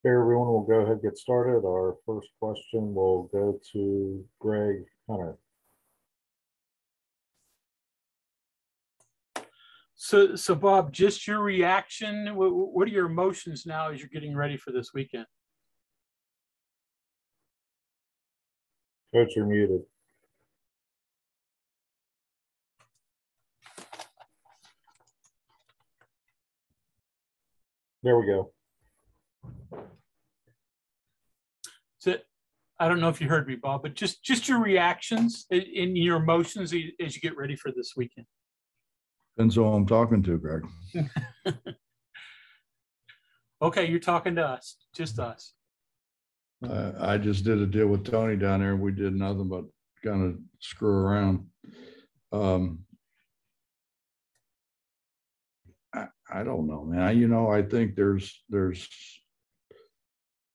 Okay, everyone, we'll go ahead and get started. Our first question will go to Greg Hunter. So Bob, just your reaction. What are your emotions now as you're getting ready for this weekend? Coach, you're muted. There we go. So I don't know if you heard me, Bob, but just your reactions and your emotions as you get ready for this weekend. Depends who I'm talking to, Greg. Okay, you're talking to us, just us. I just did a deal with Tony down there. We did nothing but kind of screw around. I don't know, man. I think there's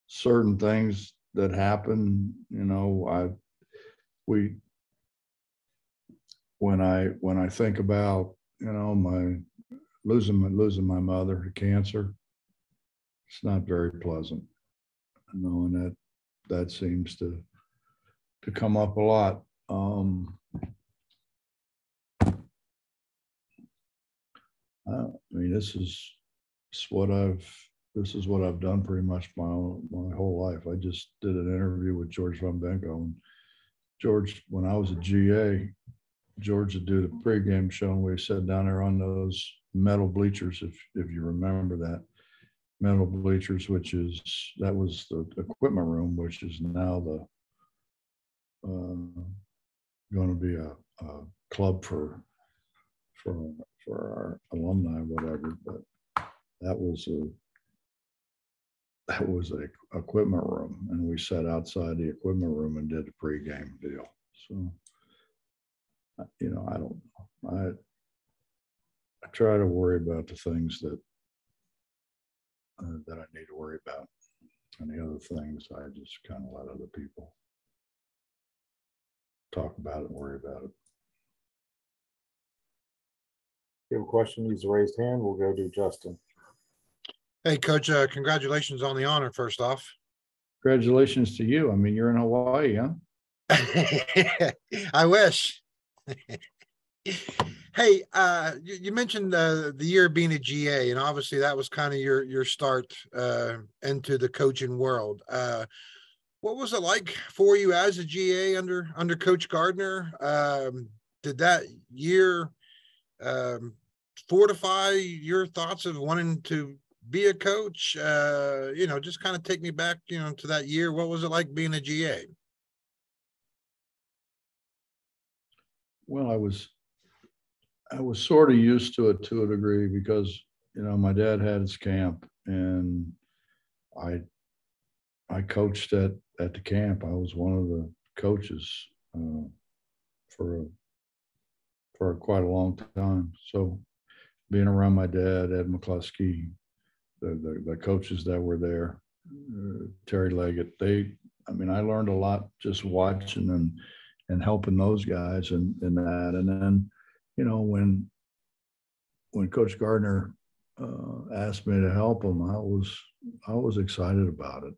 certain things that happen. When I think about my losing my mother to cancer, it's not very pleasant. And that seems to come up a lot. This is what I've done pretty much my whole life. I just did an interview with George Von Benko, and George, when I was a GA, George would do the pregame show, and we sat down there on those metal bleachers, if you remember that. Metal bleachers, that was the equipment room, which is now going to be a club for our alumni, whatever. But that was a equipment room, and we sat outside the equipment room and did a pregame deal. So, I don't know. I try to worry about the things that I need to worry about, and the other things I just kind of let other people talk about it and worry about it. If you have a question, use the raised hand. We'll go to Justin. Hey, Coach, congratulations on the honor, first off. Congratulations to you. You're in Hawaii, huh? I wish. Hey, you mentioned the year being a GA, and obviously that was kind of your start into the coaching world. What was it like for you as a GA under Coach Gardner? Did that year fortify your thoughts of wanting to be a coach? Just kind of take me back, to that year. What was it like being a GA? Well, I was sort of used to it to a degree because, my dad had his camp, and I coached at the camp. I was one of the coaches for quite a long time. So being around my dad, Ed McCluskey, the coaches that were there, Terry Leggett, I learned a lot just watching and helping those guys and that. And then, when Coach Gardner asked me to help him, I was excited about it,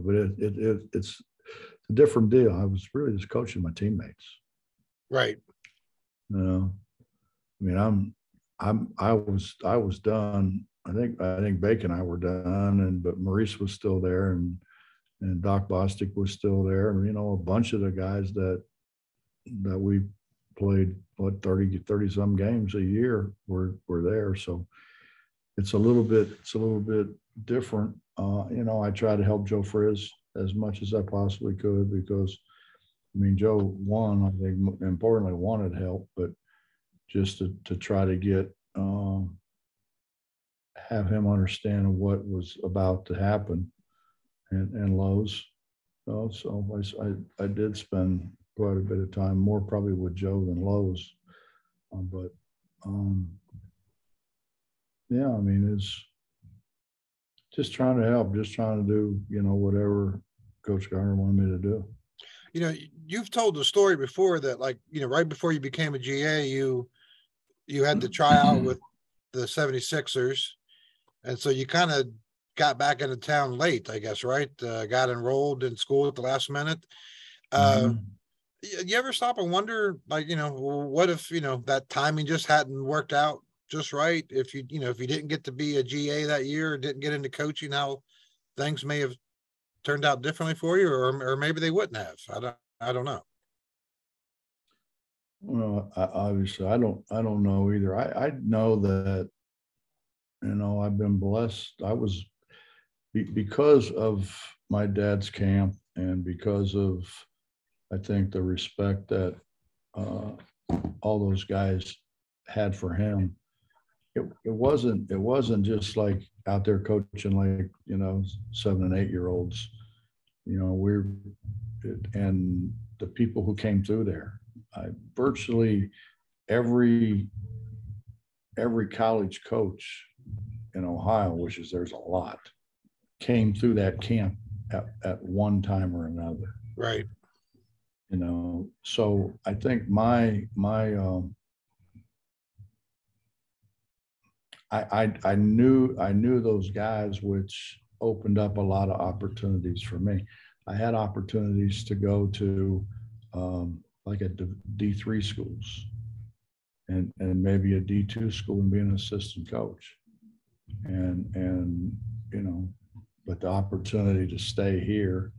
but it's a different deal. I was really just coaching my teammates. Right. I was done. I think Bacon and I were done, but Maurice was still there, and Doc Bostic was still there, and a bunch of the guys that we played 30 some games a year were there. So it's a little bit different. I try to help Joe Frizz as much as I possibly could because Joe I think importantly wanted help, but just to try to get have him understand what was about to happen and Lowe's. So I did spend quite a bit of time, more probably with Joe than Lowe's. It's just trying to help, just trying to do, whatever Coach Gardner wanted me to do. You've told the story before that, right before you became a GA, you had to try out with the 76ers. And so you kind of got back into town late, I guess, right? Got enrolled in school at the last minute. Mhm. You ever stop and wonder, like, what if, that timing just hadn't worked out just right? If if you didn't get to be a GA that year, or didn't get into coaching, how things may have turned out differently for you, or maybe they wouldn't have. I don't know. Well, obviously, I don't know either. I know that, I've been blessed. Because of my dad's camp, and because of, I think, the respect that all those guys had for him. It wasn't just like out there coaching like 7 and 8 year olds. And the people who came through there, virtually every college coach in Ohio, which is there's a lot, came through that camp at one time or another. Right. So I think I knew those guys, which opened up a lot of opportunities for me. I had opportunities to go to like at D3 schools and maybe a D2 school and be an assistant coach. And but the opportunity to stay here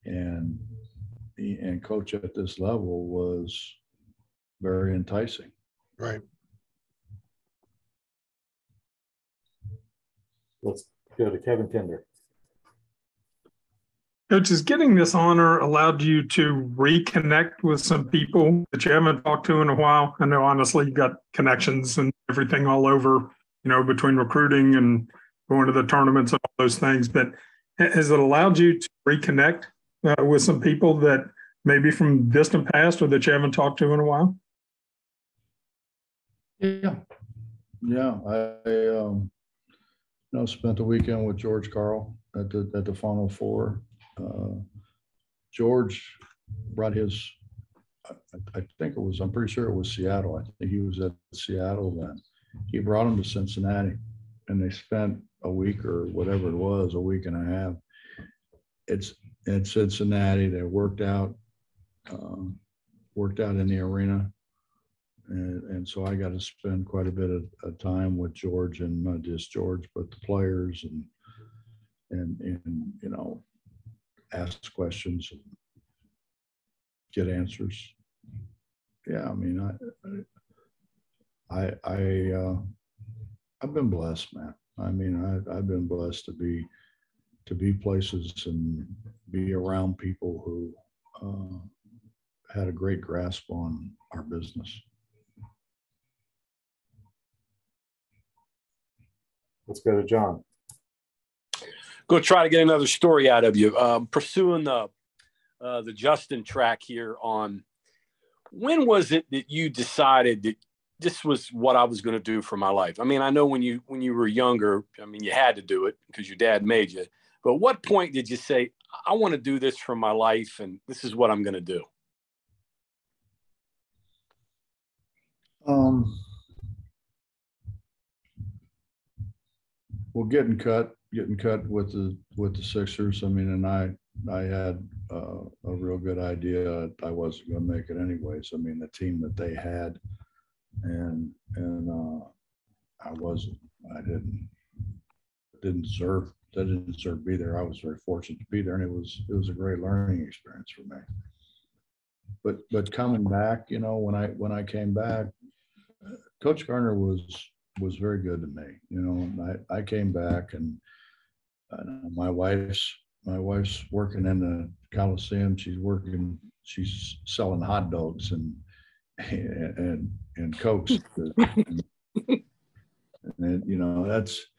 and coach at this level was very enticing. Right. Let's go to Kevin Kinder. Coach, has getting this honor allowed you to reconnect with some people that you haven't talked to in a while? I know, honestly, you got connections and everything all over, between recruiting and going to the tournaments and all those things. But has it allowed you to reconnect with some people that maybe from distant past or that you haven't talked to in a while? Yeah. I spent the weekend with George Carl at the Final Four. George brought his, I'm pretty sure it was Seattle. I think he was at Seattle then. He brought him to Cincinnati, and they spent a week or whatever it was, a week and a half. It's in Cincinnati. They worked out in the arena. And so I got to spend quite a bit of time with George, and not just George, but the players, and ask questions and get answers. Yeah, I mean, I've been blessed, man. I mean, I've been blessed to be places and be around people who had a great grasp on our business. Let's go to John. Go try to get another story out of you. Pursuing the Justin track here on, when was it that you decided that this was what I was going to do for my life? I mean, I know when you were younger, I mean, you had to do it because your dad made you. But what point did you say, I want to do this for my life, and this is what I'm going to do? Well, getting cut with the Sixers. I mean, and I had a real good idea I wasn't going to make it anyways. I mean, the team that they had, and I didn't deserve to be there. I was very fortunate to be there, and it was a great learning experience for me. But coming back, when I came back, Coach Garner was very good to me. I came back, and my wife's working in the Coliseum. She's selling hot dogs and Cokes. And that's,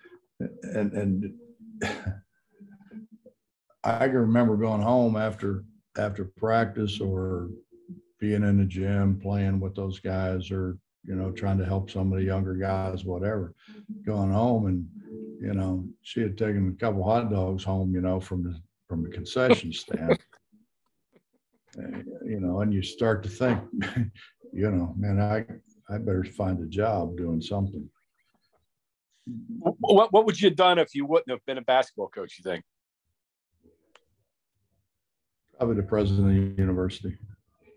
and I can remember going home after practice or being in the gym playing with those guys, or trying to help some of the younger guys, whatever, going home, and she had taken a couple hot dogs home, from the concession stand. And you start to think, man, I better find a job doing something. What would you have done if you wouldn't have been a basketball coach, you think? Probably the president of the university.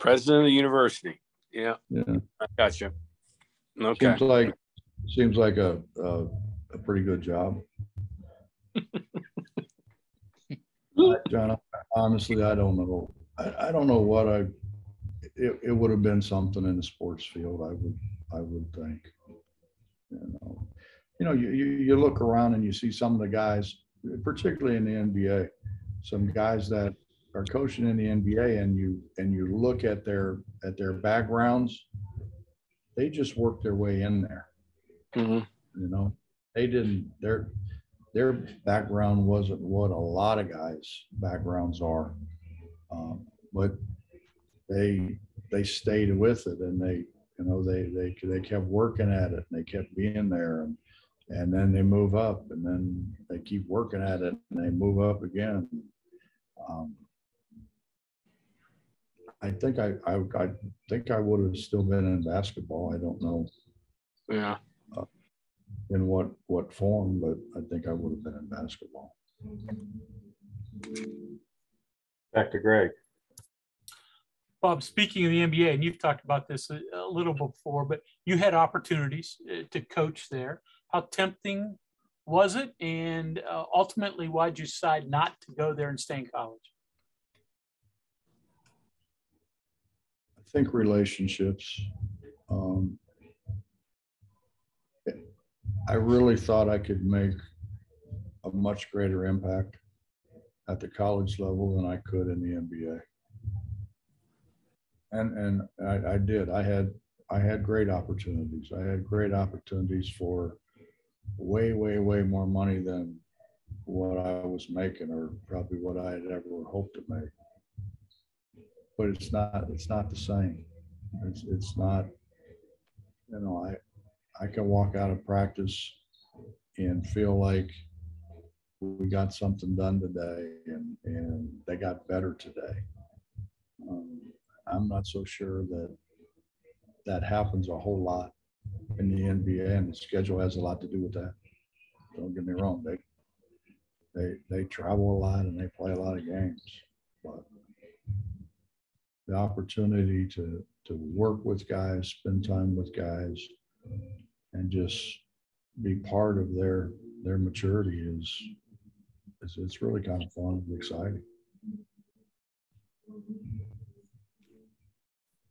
President of the university. Yeah, Yeah. I got you. Okay. Seems like a pretty good job. John, honestly, I don't know. I don't know what it would have been something in the sports field. I would think. You look around and you see some of the guys, particularly in the NBA, some guys that are coaching in the NBA, and you look at their backgrounds, they just worked their way in there. Mm-hmm. They didn't. Their background wasn't what a lot of guys' backgrounds are, but they stayed with it, and they kept working at it, and they kept being there, and then they move up, and then they keep working at it, and they move up again. I think I would have still been in basketball. I don't know. Yeah. In what form, but I think I would have been in basketball. Back to Greg. Bob, speaking of the NBA, and you've talked about this a little before, but you had opportunities to coach there. How tempting was it? And ultimately, why did you decide not to go there and stay in college? I think relationships. I really thought I could make a much greater impact at the college level than I could in the NBA. And I did. I had great opportunities. I had great opportunities for way more money than what I was making, or probably what I had ever hoped to make. But it's not the same. It's not, I can walk out of practice and feel like we got something done today, and they got better today. I'm not so sure that happens a whole lot in the NBA, and the schedule has a lot to do with that. Don't get me wrong. They travel a lot and they play a lot of games, but the opportunity to work with guys, spend time with guys, and just be part of their maturity it's really kind of fun and exciting.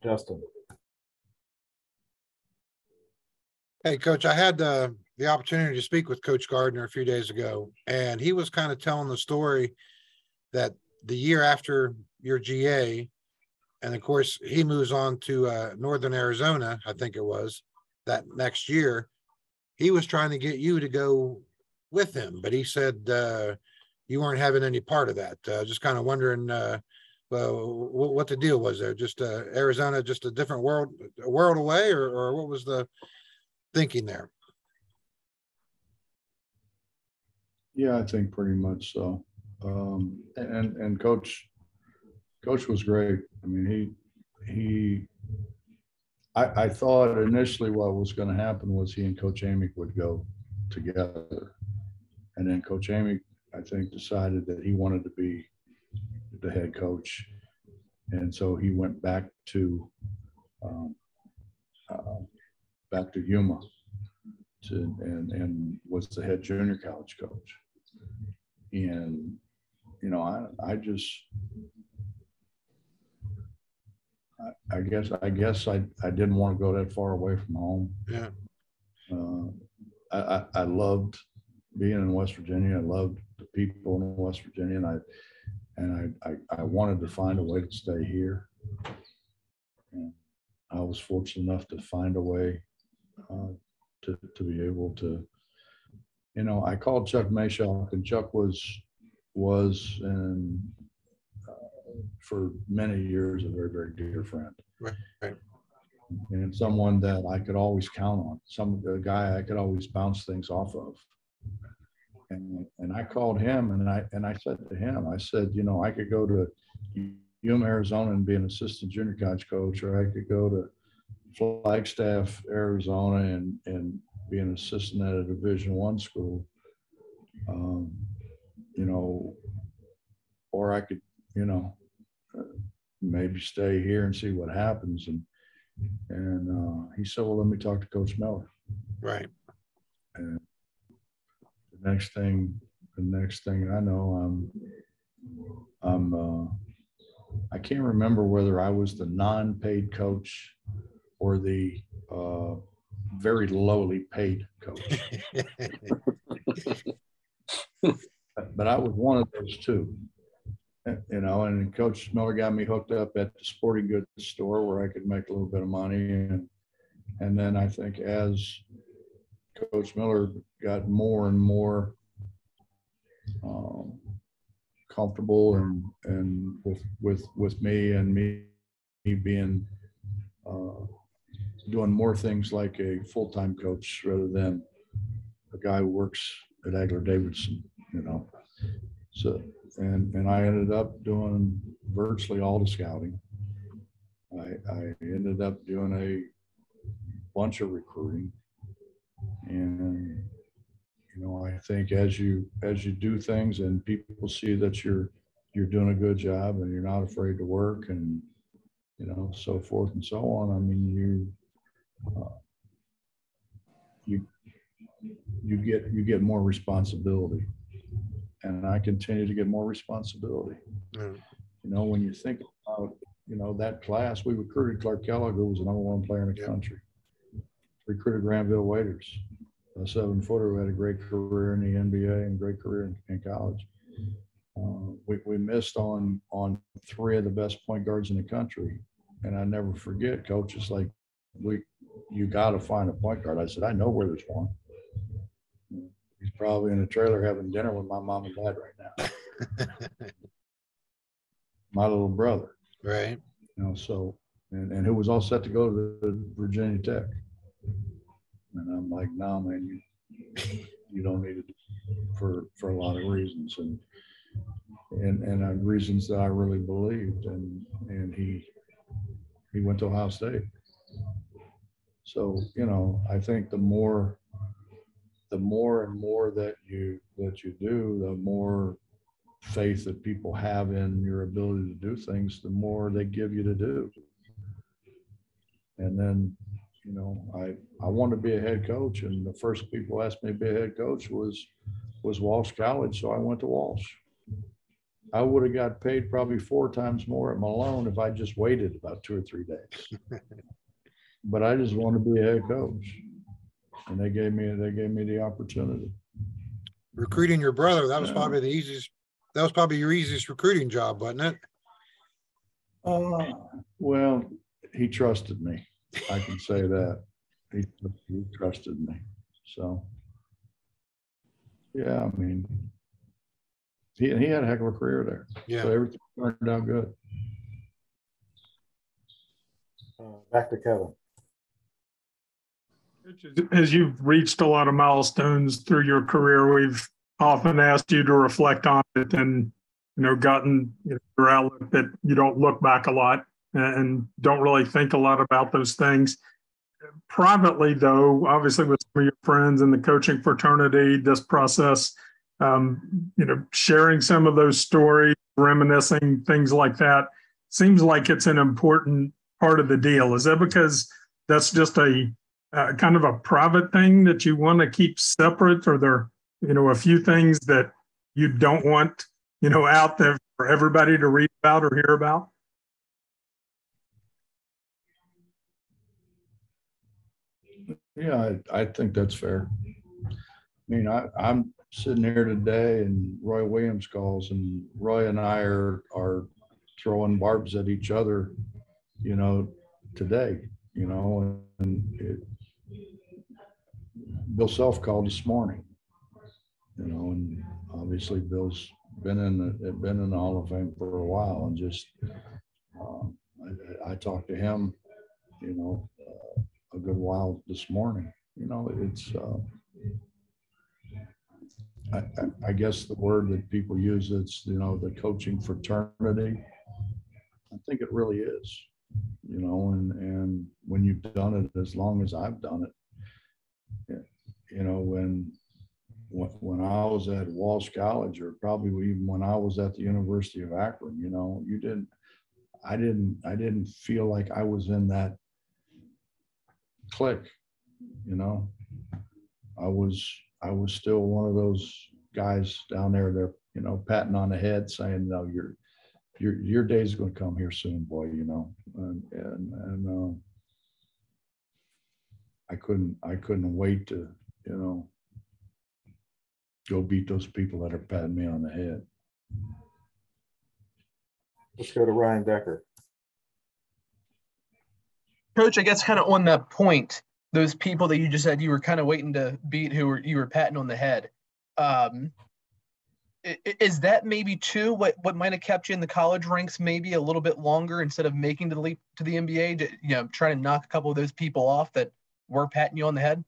Justin. Hey, Coach, I had the opportunity to speak with Coach Gardner a few days ago, and he was kind of telling the story that the year after your GA, and of course, he moves on to Northern Arizona, I think it was, that next year, he was trying to get you to go with him, but he said you weren't having any part of that. Just kind of wondering what the deal was there. Just Arizona, just a different world away, or what was the thinking there? Yeah, I think pretty much so. And coach was great. I mean, I thought initially what was going to happen was he and Coach Amick would go together, and then Coach Amick, I think, decided that he wanted to be the head coach, and so he went back to Yuma and was the head junior college coach. And I guess I didn't want to go that far away from home. Yeah. I loved being in West Virginia. I loved the people in West Virginia, and I wanted to find a way to stay here. And I was fortunate enough to find a way to be able to, I called Chuck Mayshock, and Chuck was for many years a very, very dear friend. Right. And someone that I could always count on, a guy I could always bounce things off of. And I called him, and I said to him, I said, I could go to Yuma, Arizona and be an assistant junior college coach, or I could go to Flagstaff, Arizona and be an assistant at a Division I school, you know, or I could, you know, maybe stay here and see what happens. And he said, well, let me talk to Coach Miller. Right. And the next thing I know, I can't remember whether I was the non-paid coach or the very lowly paid coach. But I was one of those two, you know, and Coach Miller got me hooked up at the sporting goods store where I could make a little bit of money. And then I think as Coach Miller got more and more comfortable and with me and me being doing more things like a full-time coach rather than a guy who works at Agler Davidson, you know. So and I ended up doing virtually all the scouting. I ended up doing a bunch of recruiting, and you know, I think as you do things and people see that you're doing a good job and you're not afraid to work and, you know, so forth and so on. I mean, you get more responsibility, and I continue to get more responsibility. Mm. You know, when you think about, you know, that class, we recruited Clark Kellogg, who was the #1 player in the country. Recruited Granville Waiters, a 7-footer who had a great career in the NBA and great career in college. We missed on 3 of the best point guards in the country. And I never forget, Coach, it's like, you got to find a point guard. I said, I know where there's one. He's probably in a trailer having dinner with my mom and dad right now. My little brother. Right. You know, so, and who was all set to go to Virginia Tech. And I'm like, no, man, you don't need it for a lot of reasons. And reasons that I really believed. And he went to Ohio State. So, you know, I think the more and more that you do, the more faith that people have in your ability to do things, the more they give you to do. And then, you know, I wanted to be a head coach, and the first people asked me to be a head coach was Walsh College, so I went to Walsh. I would have got paid probably 4 times more at Malone if I just waited about 2 or 3 days. But I just wanted to be a head coach, and they gave me the opportunity. Recruiting your brother, that was probably the easiest. That was probably your easiest recruiting job, wasn't it? Well, he trusted me. I can say that. He trusted me. So, yeah, I mean, he had a heck of a career there. Yeah. So everything turned out good. Back to Kevin. As you've reached a lot of milestones through your career, we've often asked you to reflect on it and, you know, gotten your outlook that you don't look back a lot and don't really think a lot about those things. Privately, though, obviously with some of your friends in the coaching fraternity, this process, you know, sharing some of those stories, reminiscing, things like that, seems like it's an important part of the deal. Is that because that's just a kind of a private thing that you want to keep separate, or there, you know, a few things that you don't want, you know, out there for everybody to read about or hear about? Yeah, I think that's fair. I mean, I'm sitting here today and Roy Williams calls, and Roy and I are throwing barbs at each other, you know, today, you know, and Bill Self called this morning, you know, and obviously Bill's been in the Hall of Fame for a while, and just I talked to him, you know, a good while this morning. You know, it's I guess the word that people use, it's, you know, the coaching fraternity. I think it really is, you know, and when you've done it as long as I've done it, you know, when I was at Walsh College, or probably even when I was at the University of Akron, you know, I didn't feel like I was in that clique, you know. I was still one of those guys down there that, you know, patting on the head saying, no, your day's going to come here soon, boy, you know. And I couldn't wait to, you know, go beat those people that are patting me on the head. Let's go to Ryan Decker. Coach, I guess kind of on that point, those people that you just said you were kind of waiting to beat, you were patting on the head. Is that maybe too what might have kept you in the college ranks maybe a little bit longer instead of making the leap to the NBA, to, you know, trying to knock a couple of those people off that were patting you on the head?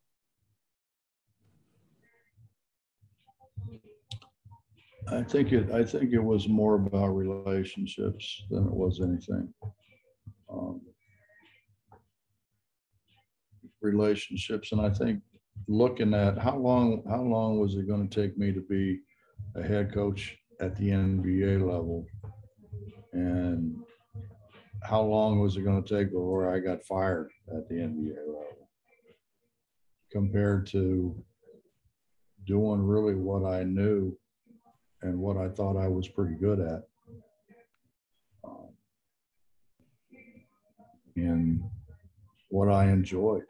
I think it was more about relationships than it was anything. Relationships, and I think looking at how long was it going to take me to be a head coach at the NBA level, and how long was it going to take before I got fired at the NBA level, compared to doing really what I knew and what I thought I was pretty good at, and what I enjoyed.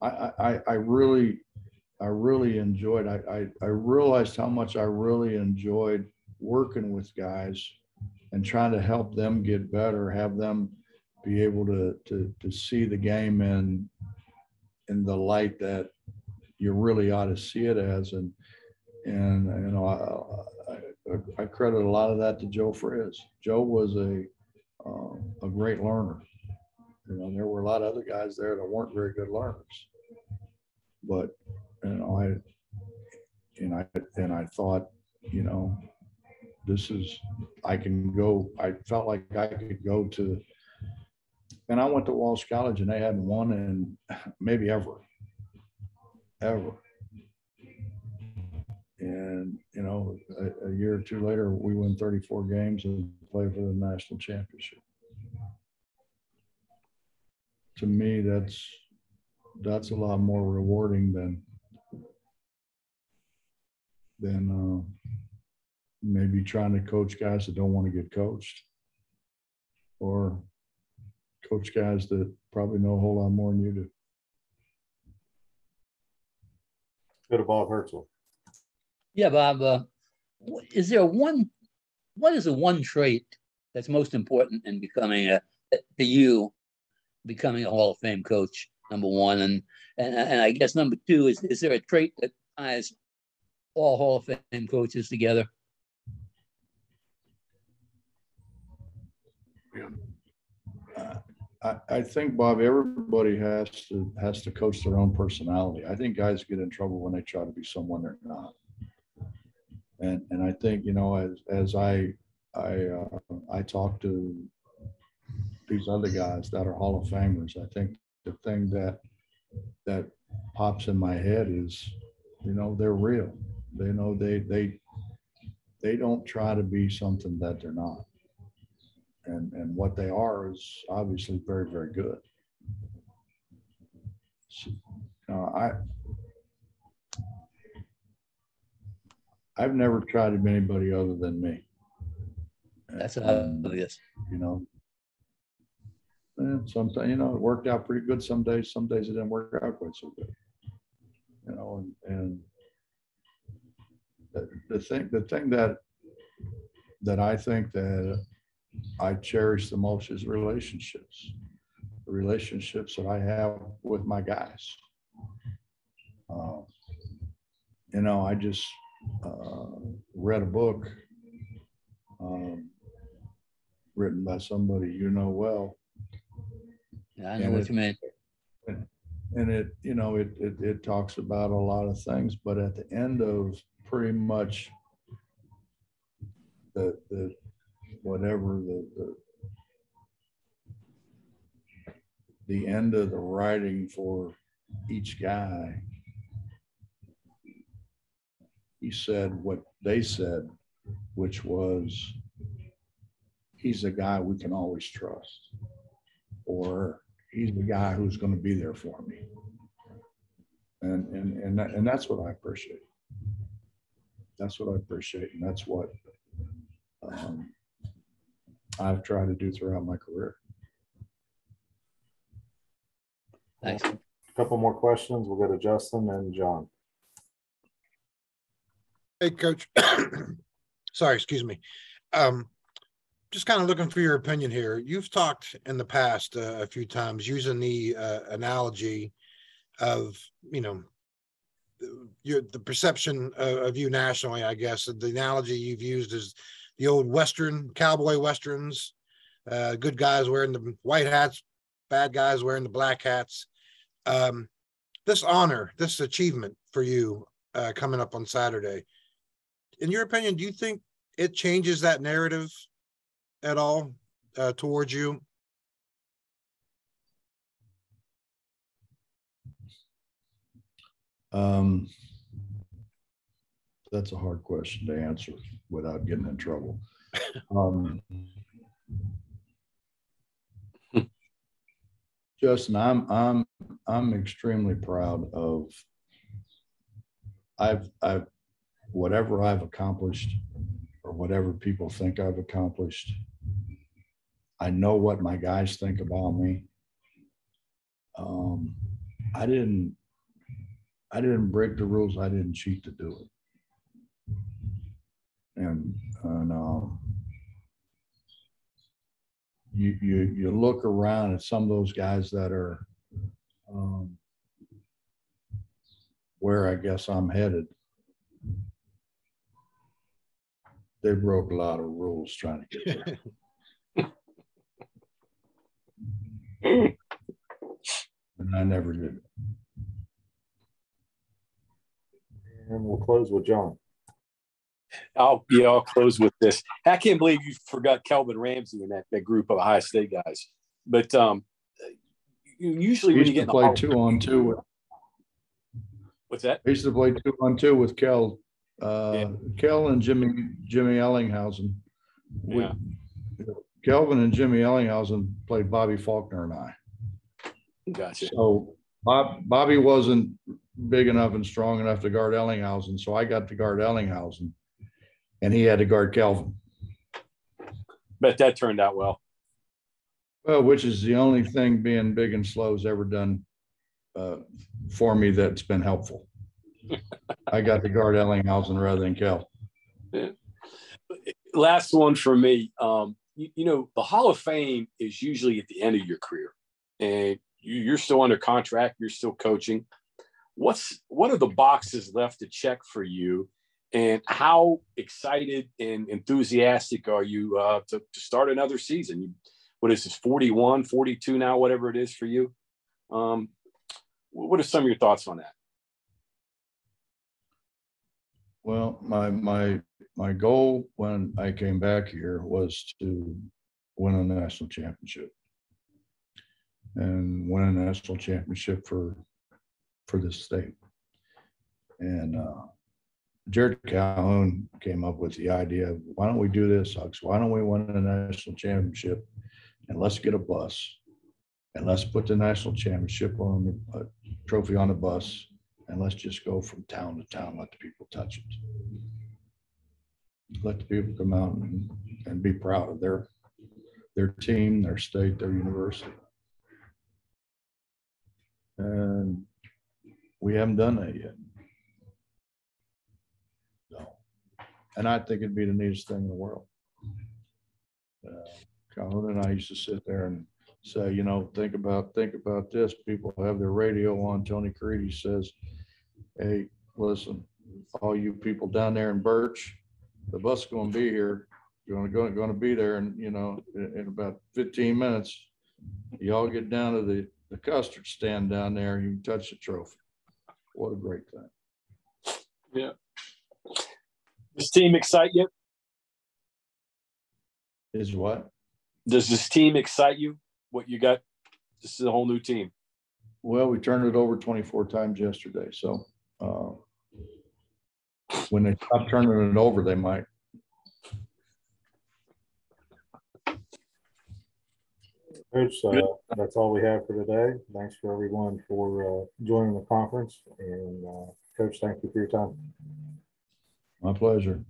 I really enjoyed. I realized how much I really enjoyed working with guys and trying to help them get better, have them be able to see the game in the light that you really ought to see it as. And you know, I credit a lot of that to Joe Frizz. Joe was a great learner. You know, there were a lot of other guys there that weren't very good learners, but you know, I thought, you know, I can go. I felt like I could go to, and I went to Walsh College and they hadn't won in maybe ever. And, you know, a year or two later, we win 34 games and play for the national championship. To me, that's a lot more rewarding than maybe trying to coach guys that don't want to get coached, or coach guys that probably know a whole lot more than you do. Go to Bob Hertzl. Yeah, Bob, what is the one trait that's most important in becoming becoming a Hall of Fame coach, number one? And I guess number two, is there a trait that ties all Hall of Fame coaches together? I think, Bob, everybody has to coach their own personality. I think guys get in trouble when they try to be someone they're not. And I think, you know, as I talk to these other guys that are Hall of Famers, I think the thing that pops in my head is, you know, they're real. They know they don't try to be something that they're not. And what they are is obviously very, very good. So, I've never tried to be anybody other than me. That's obvious. You know, and sometimes, you know, it worked out pretty good some days it didn't work out quite so good. You know, and the thing that I think that I cherish the most is relationships. The relationships that I have with my guys. You know, I just read a book written by somebody you know well. Yeah, I know what you mean. And it, you know, it talks about a lot of things, but at the end of pretty much the end of the writing for each guy, he said what they said, which was, he's a guy we can always trust, or he's the guy who's going to be there for me. And that's what I appreciate. That's what I appreciate. And that's what I've tried to do throughout my career. Thanks. A couple more questions. We'll go to Justin and John. Hey, Coach. Sorry, excuse me. Just kind of looking for your opinion here. You've talked in the past a few times using the analogy of, you know, the perception of you nationally, I guess. The analogy you've used is the old Western, cowboy Westerns, good guys wearing the white hats, bad guys wearing the black hats. This honor, this achievement for you coming up on Saturday, in your opinion, do you think it changes that narrative at all towards you? That's a hard question to answer without getting in trouble. Justin, I'm extremely proud of I've whatever I've accomplished, or whatever people think I've accomplished. I know what my guys think about me. I didn't break the rules. I didn't cheat to do it. And you look around at some of those guys that are where I guess I'm headed. They broke a lot of rules trying to get there. And I never did it. And we'll close with John. I'll close with this. I can't believe you forgot Kelvin Ramsey in that group of Ohio State guys. But usually when you get to play 2-on-2 with, what's that? I used to play 2-on-2 with Kel, Kel and Jimmy Ellinghausen. Yeah. Kelvin and Jimmy Ellinghausen played Bobby Faulkner and I. Gotcha. So Bobby wasn't big enough and strong enough to guard Ellinghausen, so I got to guard Ellinghausen, and he had to guard Kelvin. Bet that turned out well. Well, which is the only thing being big and slow has ever done for me that's been helpful. I got to guard Ellinghausen rather than Kel. Yeah. Last one for me. You know, the Hall of Fame is usually at the end of your career, and you're still under contract. You're still coaching. What are the boxes left to check for you, and how excited and enthusiastic are you to start another season? What is this, 41, 42 now, whatever it is for you? What are some of your thoughts on that? Well, my goal when I came back here was to win a national championship, and win a national championship for this state. And Jared Calhoun came up with the idea of, why don't we do this, Hugs? Why don't we win a national championship, and let's get a bus, and let's put the national championship on a trophy on a bus, and let's just go from town to town, let the people touch it. Let the people come out and be proud of their team, their state, their university. And we haven't done that yet. No. And I think it'd be the neatest thing in the world. Calhoun and I used to sit there and say, you know, think about this. People have their radio on. Tony Caridi says, hey, listen, all you people down there in Birch, the bus is going to be here. You're going to be there, and you know, in about 15 minutes, y'all get down to the custard stand down there, and you can touch the trophy. What a great thing! Yeah. This team excite you? Is what? Does this team excite you? What you got? This is a whole new team. Well, we turned it over 24 times yesterday, so when they stop turning it over, they might. Coach, that's all we have for today. Thanks for everyone for joining the conference. And Coach, thank you for your time. My pleasure.